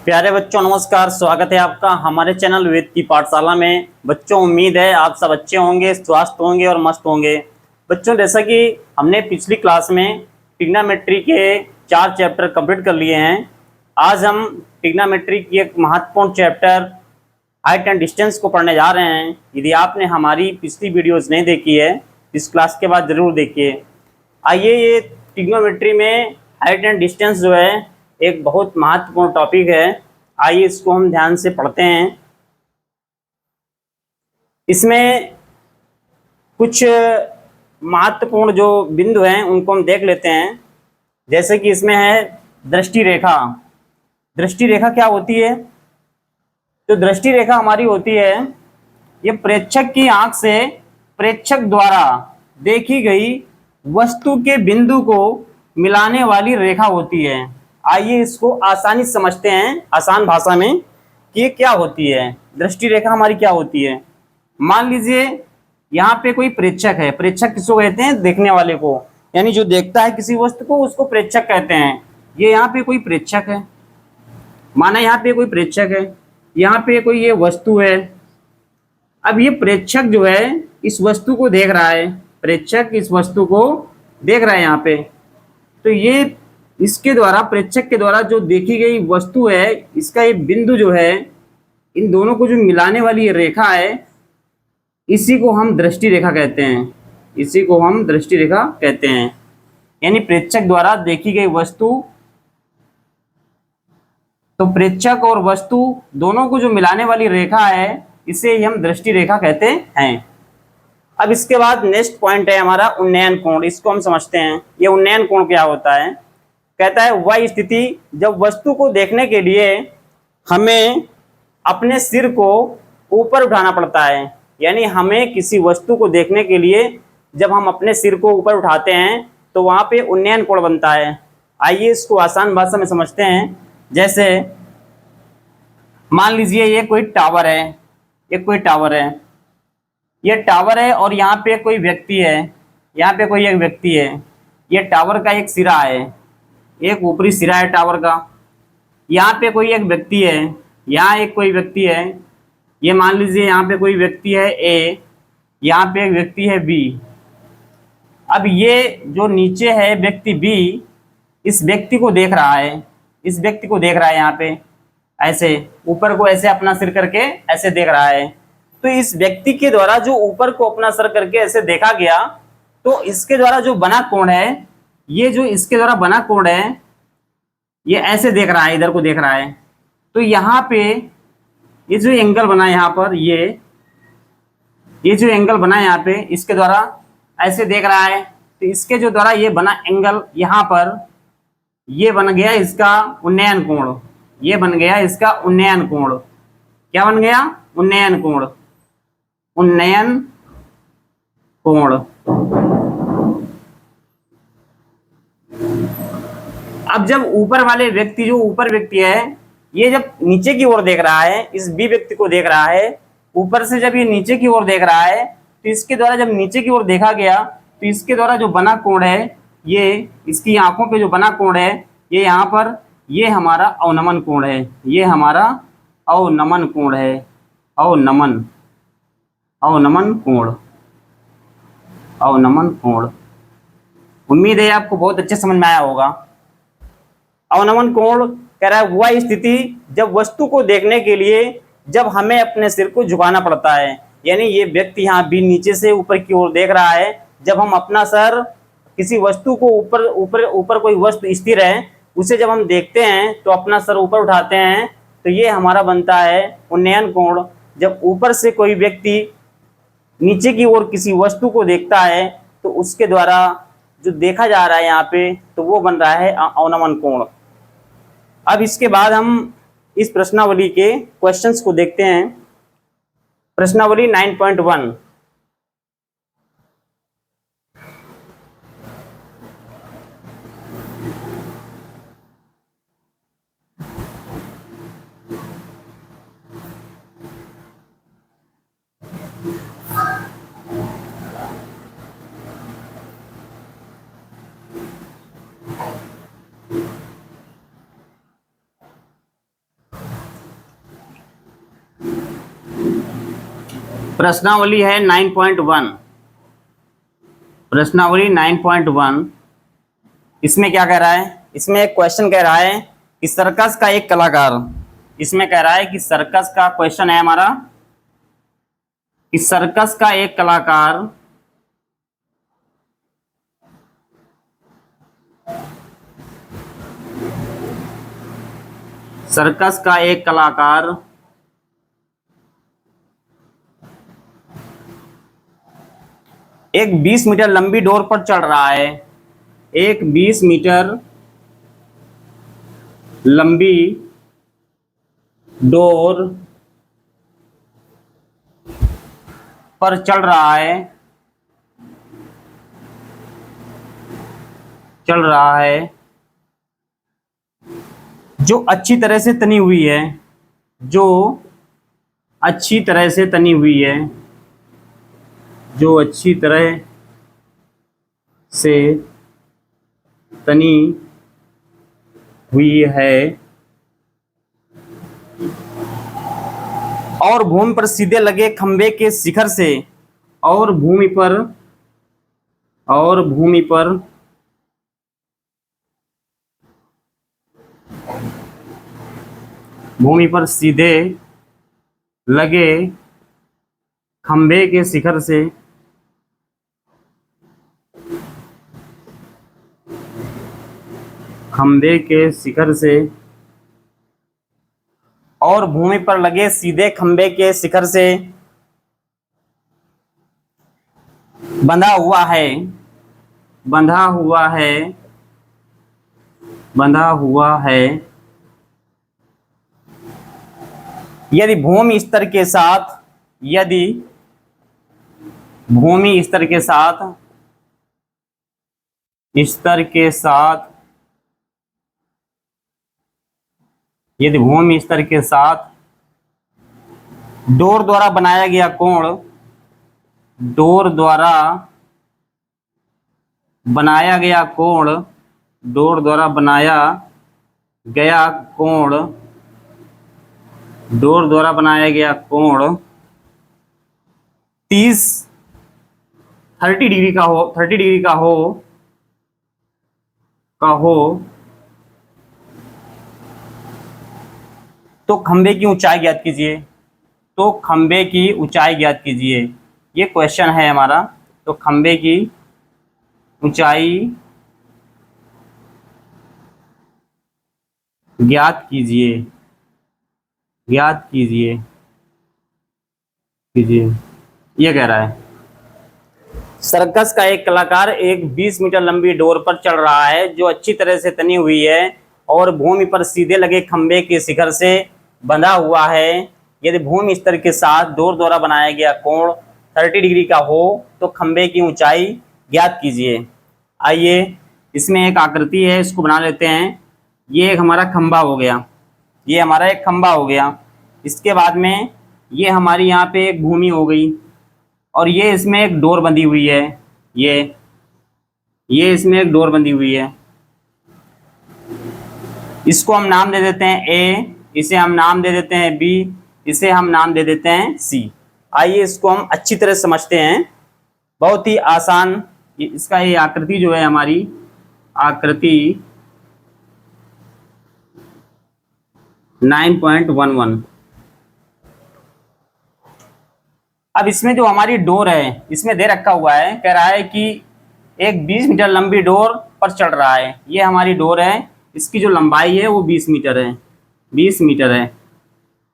प्यारे बच्चों नमस्कार। स्वागत है आपका हमारे चैनल वेद की पाठशाला में। बच्चों उम्मीद है आप सब अच्छे होंगे, स्वस्थ होंगे और मस्त होंगे। बच्चों जैसा कि हमने पिछली क्लास में ट्रिग्नोमेट्री के 4 चैप्टर कंप्लीट कर लिए हैं। आज हम ट्रिग्नोमेट्री की एक महत्वपूर्ण चैप्टर हाइट एंड डिस्टेंस को पढ़ने जा रहे हैं। यदि आपने हमारी पिछली वीडियोज़ नहीं देखी है इस क्लास के बाद ज़रूर देखिए। आइए, ये ट्रिग्नोमेट्री में हाइट एंड डिस्टेंस जो है एक बहुत महत्वपूर्ण टॉपिक है। आइए इसको हम ध्यान से पढ़ते हैं। इसमें कुछ महत्वपूर्ण जो बिंदु हैं उनको हम देख लेते हैं। जैसे कि इसमें है दृष्टि रेखा। दृष्टि रेखा क्या होती है? जो दृष्टि रेखा हमारी होती है ये प्रेक्षक की आंख से प्रेक्षक द्वारा देखी गई वस्तु के बिंदु को मिलाने वाली रेखा होती है। आइए इसको आसानी से समझते हैं आसान भाषा में कि ये क्या होती है। दृष्टि रेखा हमारी क्या होती है? मान लीजिए यहाँ पे कोई प्रेक्षक है। प्रेक्षक किसको कहते हैं? देखने वाले को, यानी जो देखता है किसी वस्तु को उसको प्रेक्षक कहते हैं। ये यहाँ पे कोई प्रेक्षक है, माना यहाँ पे कोई प्रेक्षक है, यहाँ पे कोई ये वस्तु है। अब ये प्रेक्षक जो है इस वस्तु को देख रहा है, प्रेक्षक इस वस्तु को देख रहा है यहाँ पे। तो ये इसके द्वारा, प्रेक्षक के द्वारा जो देखी गई वस्तु है, इसका ये बिंदु जो है, इन दोनों को जो मिलाने वाली रेखा है, इसी को हम दृष्टि रेखा कहते हैं। इसी को हम दृष्टि रेखा कहते हैं। यानी प्रेक्षक द्वारा देखी गई वस्तु, तो प्रेक्षक और वस्तु दोनों को जो मिलाने वाली रेखा है इसे हम दृष्टि रेखा कहते हैं। अब इसके बाद नेक्स्ट पॉइंट है हमारा उन्नयन कोण। इसको हम समझते हैं। ये उन्नयन कोण क्या होता है? कहता है वह स्थिति जब वस्तु को देखने के लिए हमें अपने सिर को ऊपर उठाना पड़ता है। यानी हमें किसी वस्तु को देखने के लिए जब हम अपने सिर को ऊपर उठाते हैं तो वहाँ पे उन्नयन कोण बनता है। आइए इसको आसान भाषा में समझते हैं। जैसे मान लीजिए ये कोई टावर है, ये कोई टावर है, ये टावर है और यहाँ पे कोई व्यक्ति है, यहाँ पे कोई एक व्यक्ति है। ये टावर का एक सिरा है, एक ऊपरी सिरा है टावर का। यहाँ पे कोई एक व्यक्ति है, यहाँ एक कोई व्यक्ति है। ये मान लीजिए यहाँ पे कोई व्यक्ति है ए, यहाँ पे एक व्यक्ति है बी। अब ये जो नीचे है व्यक्ति बी, इस व्यक्ति को देख रहा है, इस व्यक्ति को देख रहा है। यहाँ पे ऐसे ऊपर को ऐसे अपना सिर करके ऐसे देख रहा है। तो इस व्यक्ति के द्वारा जो ऊपर को अपना सर करके ऐसे देखा गया, तो इसके द्वारा जो बना कोण है, ये जो इसके द्वारा बना कोण है, ये ऐसे देख रहा है, इधर को देख रहा है। तो यहाँ पे ये जो एंगल बना है यहाँ पर, ये जो एंगल बना है यहाँ पे, इसके द्वारा ऐसे देख रहा है। तो इसके जो द्वारा ये बना एंगल यहाँ पर, ये बन गया इसका उन्नयन कोण। ये बन गया इसका उन्नयन कोण। क्या बन गया? उन्नयन कोण। उन्नयन कोण। अब जब ऊपर वाले व्यक्ति, जो ऊपर व्यक्ति है, ये जब नीचे की ओर देख रहा है, इस बी व्यक्ति को देख रहा है, ऊपर से जब ये नीचे की ओर देख रहा है, तो इसके द्वारा जब नीचे की ओर देखा गया, तो इसके द्वारा जो बना कोण है, ये इसकी आंखों पे जो बना कोण है, ये यहाँ पर, ये हमारा अवनमन कोण है। ये हमारा अवनमन कोण है। अवनमन, अवनमन कोण, अवनमन कोण। उम्मीद है आपको बहुत अच्छे समझ में आया होगा। अवनमन कोण कह रहा है वह स्थिति जब वस्तु को देखने के लिए जब हमें अपने सिर को झुकाना पड़ता है। यानी ये व्यक्ति यहाँ भी नीचे से ऊपर की ओर देख रहा है। जब हम अपना सर किसी वस्तु को ऊपर ऊपर ऊपर कोई वस्तु स्थिर है उसे जब हम देखते हैं तो अपना सर ऊपर उठाते हैं, तो ये हमारा बनता है उन्नयन कोण। जब ऊपर से कोई व्यक्ति नीचे की ओर किसी वस्तु को देखता है तो उसके द्वारा जो देखा जा रहा है यहाँ पे, तो वो बन रहा है अवनमन कोण। अब इसके बाद हम इस प्रश्नावली के क्वेश्चंस को देखते हैं। प्रश्नावली 9.1। प्रश्नावली है 9.1। प्रश्नावली 9.1। इसमें क्या कह रहा है? इसमें एक क्वेश्चन कह रहा है कि सर्कस का एक कलाकार, इसमें कह रहा है कि सर्कस का क्वेश्चन है हमारा कि सर्कस का एक कलाकार सर्कस का एक कलाकार एक 20 मीटर लंबी डोर पर चढ़ रहा है। एक 20 मीटर लंबी डोर पर चढ़ रहा है, चल रहा है, जो अच्छी तरह से तनी हुई है, जो अच्छी तरह से तनी हुई है, जो अच्छी तरह से तनी हुई है और भूमि पर सीधे लगे खंभे के शिखर से, और भूमि पर सीधे लगे खंभे के शिखर से और भूमि पर लगे सीधे खंभे के शिखर से बंधा हुआ है यदि भूमि स्तर के साथ यदि भूमि स्तर के साथ डोर द्वारा बनाया गया कोण तीस 30 डिग्री का हो तो खंभे की ऊंचाई ज्ञात कीजिए। ये क्वेश्चन है हमारा। तो खंभे की ऊंचाई ज्ञात कीजिए ये कह रहा है। सर्कस का एक कलाकार एक 20 मीटर लंबी डोर पर चढ़ रहा है जो अच्छी तरह से तनी हुई है और भूमि पर सीधे लगे खंभे के शिखर से बंधा हुआ है। यदि भूमि स्तर के साथ डोर द्वारा बनाया गया कोण 30 डिग्री का हो तो खंभे की ऊंचाई ज्ञात कीजिए। आइए इसमें एक आकृति है, इसको बना लेते हैं। ये एक हमारा खंभा हो गया, इसके बाद में ये हमारी यहाँ पे एक भूमि हो गई और ये इसमें एक डोर बंधी हुई है। ये इसमें एक डोर बंधी हुई है। इसको हम नाम दे देते हैं ए, इसे हम नाम दे देते हैं बी, इसे हम नाम दे देते हैं सी। आइए इसको हम अच्छी तरह समझते हैं। बहुत ही आसान इसका ये आकृति जो है हमारी आकृति 9.11। अब इसमें जो हमारी डोर है इसमें दे रखा हुआ है, कह रहा है कि एक 20 मीटर लंबी डोर पर चढ़ रहा है। ये हमारी डोर है, इसकी जो लंबाई है वो 20 मीटर है।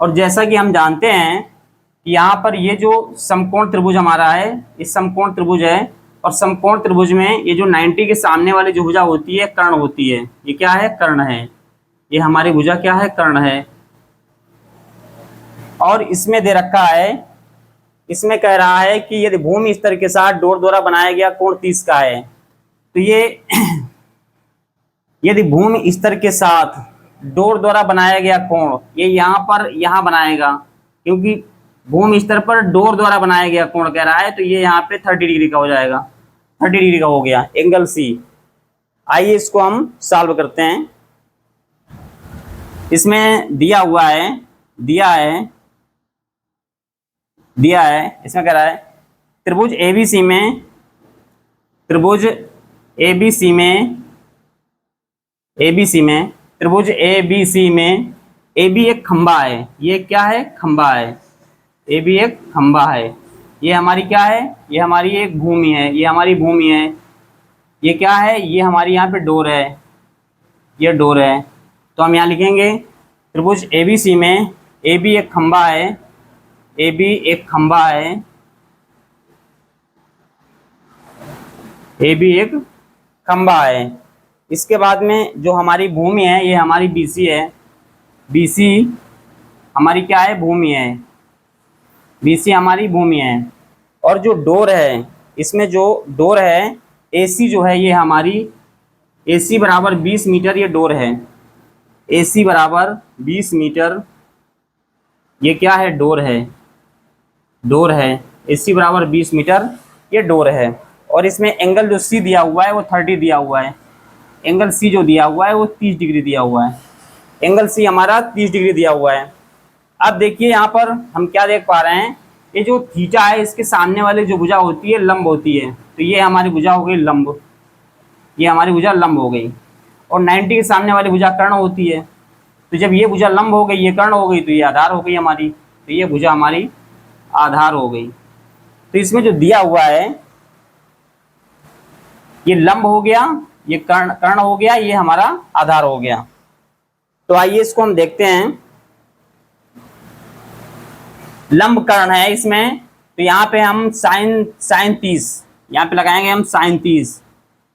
और जैसा कि हम जानते हैं कि यहाँ पर ये जो समकोण त्रिभुज हमारा है, ये समकोण त्रिभुज है और समकोण त्रिभुज में ये जो 90 के सामने वाली जो भुजा होती है कर्ण होती है। ये क्या है? कर्ण है। ये हमारी भुजा क्या है? कर्ण है। और इसमें दे रखा है, इसमें कह रहा है कि यदि भूमि स्तर के साथ डोर द्वारा बनाया गया कोण 30 का है तो ये यदि भूमि स्तर के साथ डोर द्वारा बनाया गया कोण ये यहाँ बनाएगा, क्योंकि भूमि स्तर पर डोर द्वारा बनाया गया कोण कह रहा है तो ये यहाँ पे 30 डिग्री का हो जाएगा। 30 डिग्री का हो गया एंगल सी। आइए इसको हम सॉल्व करते हैं। इसमें दिया है दिया है, इसमें कह रहा है त्रिभुज एबीसी में, त्रिभुज एबीसी में, एबीसी में, त्रिभुज एबीसी में ए बी एक खंबा है। ये क्या है? खंबा है। ए बी एक खंबा है। ये हमारी क्या है? ये हमारी एक भूमि है। ये हमारी भूमि है। ये क्या है? ये हमारी यहाँ पे डोर है। ये डोर है। तो हम यहाँ लिखेंगे त्रिभुज एबीसी में ए बी एक खंबा है। ए बी एक खंबा है। ए बी एक खंबा है। इसके बाद में जो हमारी भूमि है, ये हमारी बीसी है। बीसी हमारी क्या है? भूमि है। बीसी हमारी भूमि है। और जो डोर है, इसमें जो डोर है एसी जो है, ये हमारी एसी बराबर 20 मीटर ये डोर है। एसी बराबर 20 मीटर ये क्या है? डोर है। डोर है। एसी बराबर 20 मीटर ये डोर है। और इसमें एंगल जो सी दिया हुआ है वो 30 दिया हुआ है। एंगल सी जो दिया हुआ है वो 30 डिग्री दिया हुआ है। एंगल सी हमारा 30 डिग्री दिया हुआ है। अब देखिए यहाँ पर हम क्या देख पा रहे हैं, ये जो थीटा है इसके सामने वाली जो भुजा होती है लंब होती है। तो ये हमारी भुजा हो गई लंब, ये हमारी भुजा लंब हो गई। और 90 के सामने वाली भुजा कर्ण होती है। तो जब ये भुजा लंब हो गई, ये कर्ण हो गई, तो ये आधार हो गई हमारी। तो ये भुजा हमारी आधार हो गई। तो इसमें जो दिया हुआ है ये लंब हो गया, ये कर्ण हो गया, ये हमारा आधार हो गया। तो आइए इसको हम देखते हैं। लंब कर्ण है इसमें, तो यहाँ पे हम साइन 30 यहाँ पे लगाएंगे हम साइन 30,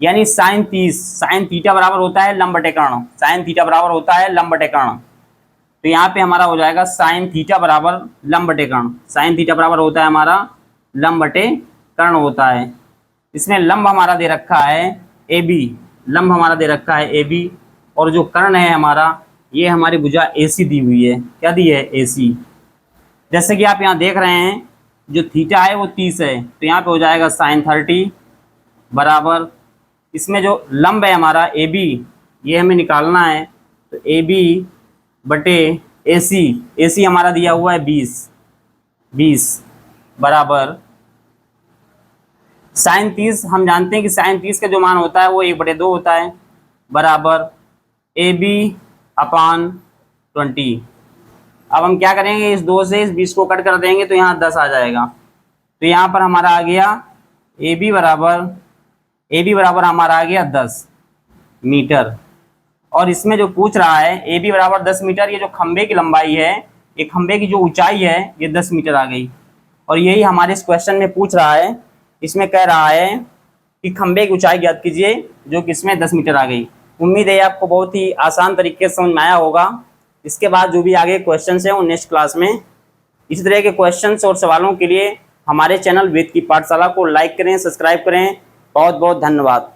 यानी साइन 30 साइन थीटा बराबर होता है लंब बटे कर्ण। साइन थीटा बराबर होता है लंब बटे कर्ण। तो यहाँ पे हमारा हो जाएगा साइन थीटा बराबर लंब बटे कर्ण। साइन थीटा बराबर होता है हमारा लंब बटे कर्ण होता है। इसमें लंब हमारा दे रखा है ए बी, लंब हमारा दे रखा है ए बी। और जो कर्ण है हमारा, ये हमारी भुजा ए सी दी हुई है। क्या दी है? ए सी। जैसे कि आप यहाँ देख रहे हैं जो थीटा है वो 30 है, तो यहाँ पे हो जाएगा साइन 30 बराबर, इसमें जो लंब है हमारा ए बी, ये हमें निकालना है। तो ए बी बटे ए सी हमारा दिया हुआ है 20 बराबर साइन 30। हम जानते हैं कि साइन 30 का जो मान होता है वो 1/2 होता है, बराबर ए बी अपान 20। अब हम क्या करेंगे, इस 2 से इस 20 को कट कर देंगे तो यहाँ 10 आ जाएगा। तो यहाँ पर हमारा आ गया ए बी बराबर हमारा आ गया 10 मीटर। और इसमें जो पूछ रहा है ए बी बराबर 10 मीटर, ये जो खंबे की लंबाई है, ये खंबे की जो ऊंचाई है ये 10 मीटर आ गई। और यही हमारे इस क्वेश्चन में पूछ रहा है। इसमें कह रहा है कि खंबे की ऊंचाई ज्ञात कीजिए, जो कि इसमें 10 मीटर आ गई। उम्मीद है आपको बहुत ही आसान तरीके से समझ में आया होगा। इसके बाद जो भी आगे क्वेश्चंस हैं वो नेक्स्ट क्लास में। इसी तरह के क्वेश्चंस और सवालों के लिए हमारे चैनल वेद की पाठशाला को लाइक करें, सब्सक्राइब करें। बहुत बहुत धन्यवाद।